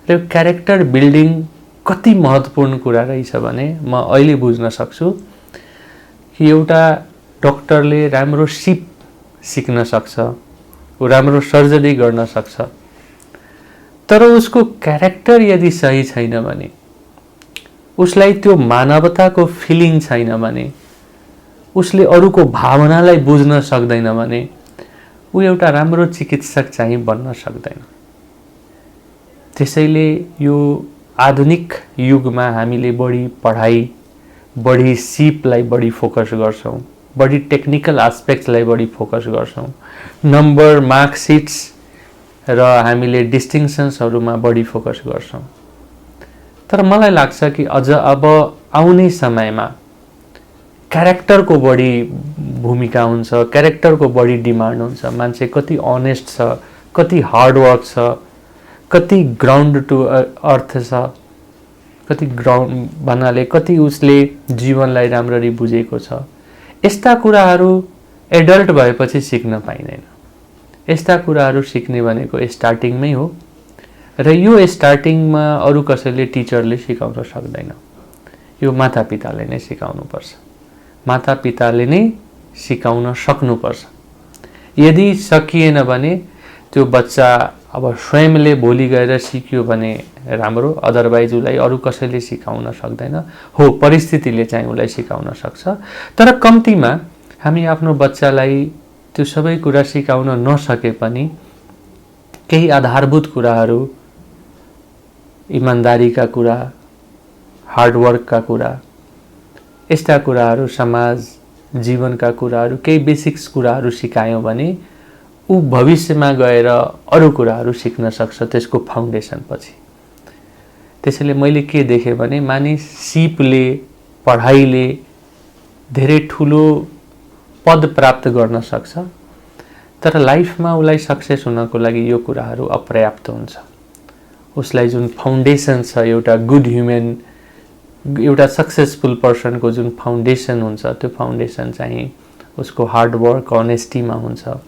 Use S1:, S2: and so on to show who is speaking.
S1: र character building कति महत्त्वपूर्ण कुरा रहेछ भने म अहिले बुझ्न सक्छु कि एउटा डाक्टरले राम्रो सिप सिक्न सक्छ, ऊ राम्रो सर्जरी गर्न सक्छ, तर उसको क्यारेक्टर यदि सही छैन भने, उसलाई त्यो मानवताको फिलिङ छैन भने, उसले अरूको भावनालाई बुझ्न सक्दैन भने ऊ एउटा राम्रो चिकित्सक चाहिँ बन्न सक्दैन। त्यसैले यो आधुनिक युगमा हामीले बढी पढाइ, बढी सिपलाई बढी फोकस गर्छौं, बढी टेक्निकल एस्पेक्ट्सलाई बढी फोकस गर्छौं, नम्बर, मार्कसिट्स र हामीले डिस्टिङसन्सहरुमा बढी फोकस गर्छौं। तर मलाई लाग्छ कि अझ अब आउने समयमा क्यारेक्टरको बढी भूमिका हुन्छ, क्यारेक्टरको बढी डिमान्ड हुन्छ। मान्छे कति अनेस्ट छ, कति हार्ड वर्क छ, कति ग्राउन्ड टु अर्थ छ, कति ग्राउन्ड भन्नाले कति उसले जीवनलाई राम्ररी बुझेको छ। यस्ता कुराहरू एडल्ट भएपछि सिक्न पाइदैन। यस्ता कुराहरू सिक्ने भनेको स्टार्टिङमै हो र यो स्टार्टिङमा अरू कसैले टिचरले सिकाउन सक्दैन। यो मातापिताले नै सिकाउनुपर्छ। मातापिताले नै सिकाउन सक्नुपर्छ। यदि सकिएन भने त्यो बच्चा अब स्वयंले भोलि गएर सिक्यो भने राम्रो, अदरवाइज उसलाई अरू कसैले सिकाउन सक्दैन। हो, परिस्थितिले चाहिँ उसलाई सिकाउन सक्छ, तर कम्तीमा हामी आफ्नो बच्चालाई त्यो सबै कुरा सिकाउन नसके पनि केही आधारभूत कुराहरू, इमानदारीका कुरा, हार्डवर्कका कुरा, यस्ता कुराहरू, समाज जीवनका कुराहरू, केही बेसिक्स कुराहरू सिकायौं भने ऊ भविष्यमा गएर अरू कुराहरू सिक्न सक्छ त्यसको फाउन्डेसन पछि। त्यसैले मैले के देखेँ भने मानिस सिपले, पढाइले धेरै ठूलो पद प्राप्त गर्न सक्छ, तर लाइफमा उसलाई सक्सेस हुनको लागि यो कुराहरू अपर्याप्त हुन्छ। उसलाई जुन फाउन्डेसन छ, एउटा गुड ह्युमन, एउटा सक्सेसफुल पर्सनको जुन फाउन्डेसन हुन्छ, त्यो फाउन्डेसन चाहिँ उसको हार्डवर्क, अनेस्टीमा हुन्छ।